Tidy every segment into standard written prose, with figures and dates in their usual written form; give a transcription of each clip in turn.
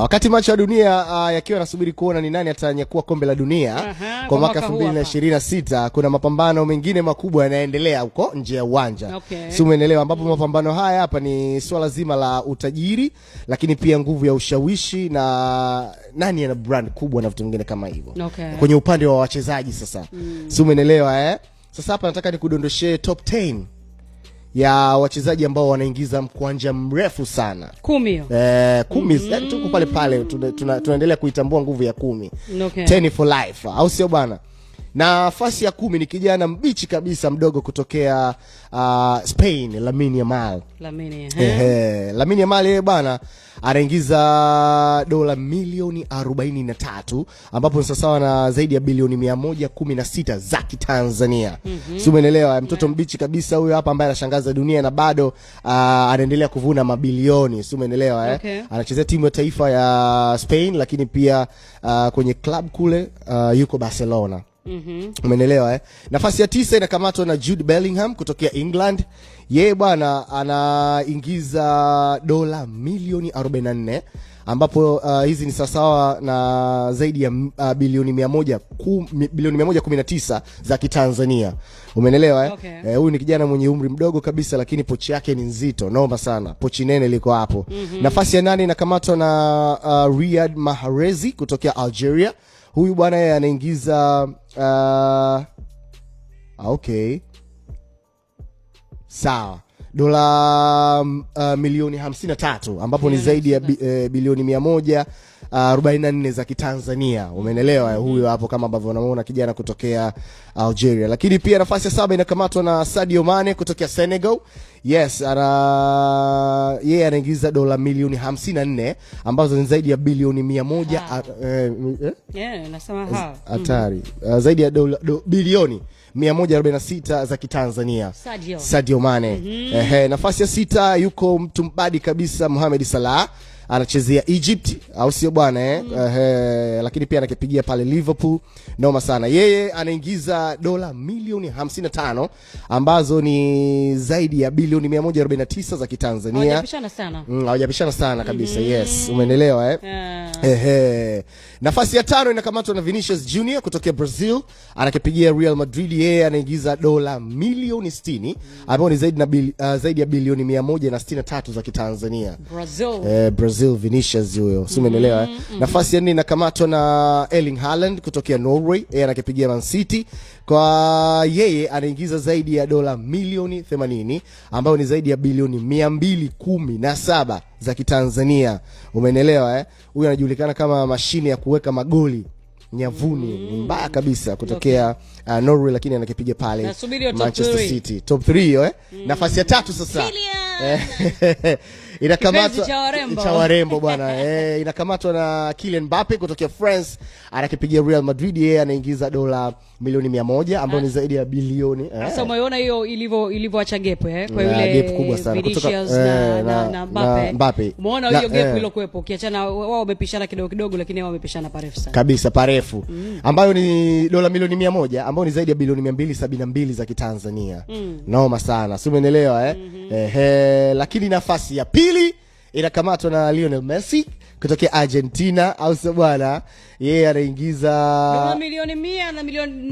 Wakati macho ya dunia yakiwa yanasubiri kuona ni nani atanyakua kombe la dunia kwa mwaka 2026, kuna mapambano mengine makubwa yanaendelea huko nje ya uwanja. Si umeelewa? Ambapo mapambano haya hapa ni swala zima la utajiri, lakini pia nguvu ya ushawishi na nani ana brand kubwa na vitu vingine kama hivyo. Kwenye upande wa wachezaji sasa. Si umeelewa Sasa hapa nataka nikudondoshee top 10 ya wachezaji ambao wanaingiza mkwanja mrefu sana. 10. 10 tuko pale pale tunaendelea kuitambua nguvu ya 10. 10 for life. Au sio bwana? Nafasi ya 10 ni kijana mbichi kabisa mdogo kutokea Spain, Lamine Yamal. Lamine Yamal yeye bwana anaingiza dola milioni 43 ambapo ni sawa na zaidi ya bilioni 116 za Kitanzania. Si umeelewa? Mtoto mbichi kabisa huyo hapa ambaye anashangaza dunia na bado anaendelea kuvuna mabilioni. Si umeelewa Anachezea timu ya taifa ya Spain, lakini pia kwenye club kule yuko Barcelona. Umeelewa Nafasi ya 9 inakamatwa na Jude Bellingham kutokea England. Yeye bwana anaingiza dola milioni 44 ambapo hizi ni sawa na zaidi ya bilioni 119 za Kitanzania. Umeelewa huyu ni kijana mwenye umri mdogo kabisa, lakini pochi yake ni nzito, noma sana. Pochi nene liko hapo. Nafasi ya 8 inakamatwa na Riyad Mahrez kutokea Algeria. Huyu bwana yeye anaingiza sawa, dola milioni 53 ambapo ni zaidi ya bilioni 144 za Kitanzania. Umeelewa? Huyo hapo kama ambavyo unamuona kijana kutokea Algeria. Lakini pia nafasi ya 7 inakamatwa na Sadio Mane kutokea Senegal. Yes, yeye anaingiza dola milioni 54 ambazo ni zaidi ya bilioni 100 nasema hatari. Zaidi ya bilioni 146 za Kitanzania. Sadio Mane. Nafasi ya 6 yuko mtu mbadi kabisa, Mohamed Salah, anachezea Egypt, au sio bwana lakini pia anakipigia pale Liverpool. Noma sana. Yeye anaingiza dola milioni 55 ambazo ni zaidi ya bilioni 149 za Kitanzania. Hawajapishana sana kabisa. Yes, umeelewa Nafasi ya 5 inakamatwa na Vinicius Junior kutokea Brazil, anakipigia Real Madrid. Yeye anaingiza dola milioni 60 ambapo ni zaidi ya bilioni 163 za Kitanzania. Brazil Vinicius huyo. Si umeelewa Nafasi ya 4 inakamatwa na Erling Haaland kutokea Norway. Yeye anakipigia Man City. Kwa yeye anaingiza zaidi ya dola milioni 80 ambayo ni zaidi ya bilioni 217 za Kitanzania. Umeelewa Huyu anajulikana kama mashine ya kuweka magoli nyavuni. Ni mbaya kabisa kutokea Norway, lakini anakipiga pale Manchester City. Top 3 Nafasi ya 3 sasa inakamatwa cha warembo bwana inakamatwa na Kylian Mbappe kutokea France, anakipigia Real Madrid. Yeye anaingiza dola milioni 100 ambayo ni zaidi ya bilioni. Sasa umeona hiyo ilivyoacha gap kwa yule gap kubwa sana kutoka na Mbappe. Umeona hiyo gap ile kuepo, ukiachana wao wamepishana kidogo lakini wao wamepishana parefu sana kabisa, parefu ambayo ni dola milioni 100 ambayo ni zaidi ya bilioni 272 za Kitanzania. Noma sana. Si umeelewa Lakini nafasi ya 2 inakamatwa na Lionel Messi kutokea Argentina, au sio bwana? Yeye anaingiza dola milioni 100 na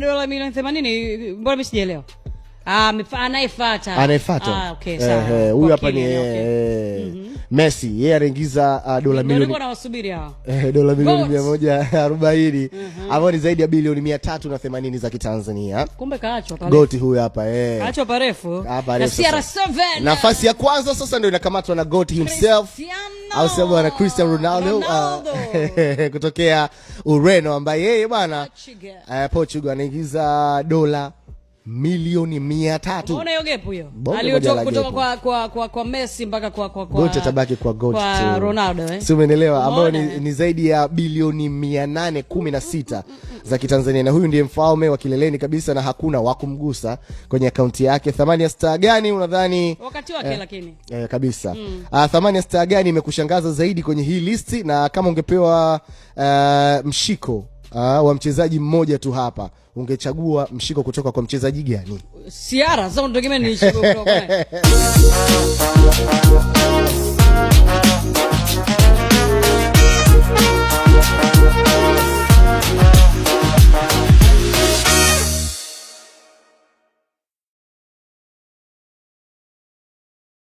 dola milioni 80. Mbona mimi sijaelewa? Anayefuata. Sawa. Huyu hapa ni Messi. Yeye anaingiza dola milioni dola milioni 140 ambayo ni zaidi ya bilioni 380 za Kitanzania. Kumbe kaachwa pale. Goat huyu hapa kaachwa parefu. Na CR7. Nafasi ya kwanza sasa ndio inakamatwa na Goat himself, au sio bwana? Cristiano Ronaldo kutokea Ureno, ambaye yeye bwana Portugal anaingiza dola milioni 300. Unaona hiyo gap hiyo? Aliotoka kutoka kwa Messi mpaka kwa Goat tabaki kwa Goat kwa Ronaldo Si umeelewa? Ambayo ni zaidi ya bilioni 816 za Kitanzania, na huyu ndiye mfalme wa kileleni kabisa na hakuna wa kumgusa kwenye akaunti yake. Thamani ya star gani unadhani wakati wake lakini kabisa thamani ya star gani imekushangaza zaidi kwenye hii listi? Na kama ungepewa mshiko wa mchezaji mmoja tu hapa, ungechagua mshiko kutoka kwa mchezaji gani? Siara, sasa unategemea ni mshiko kutoka